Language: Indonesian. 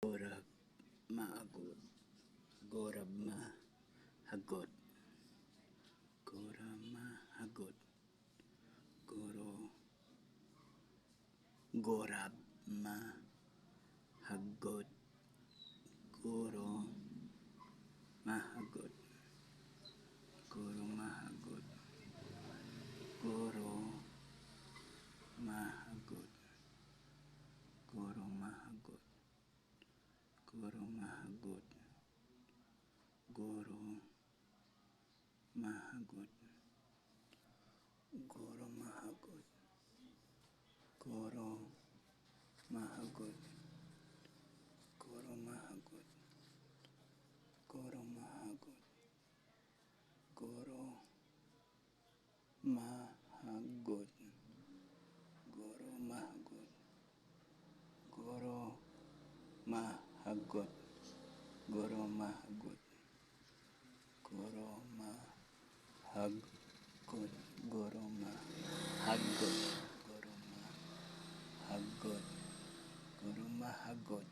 Gorab maagot. Gorab mahagot. Gorab mahagot. Gorab mahagot. Goro mahagot. Goro mahagot. Goro mahagot. Goro mahagot. Goro mahagot. Goro mahagot. Goro mahagot. Goro mahagot. Goro mahagot. Goro mahagot. Goro mahagot. Goro mahagot. Goro mahagot. Goro mahagot. Goro mahagot. Goro mahagot. Goro mahagot. Goro mahagot.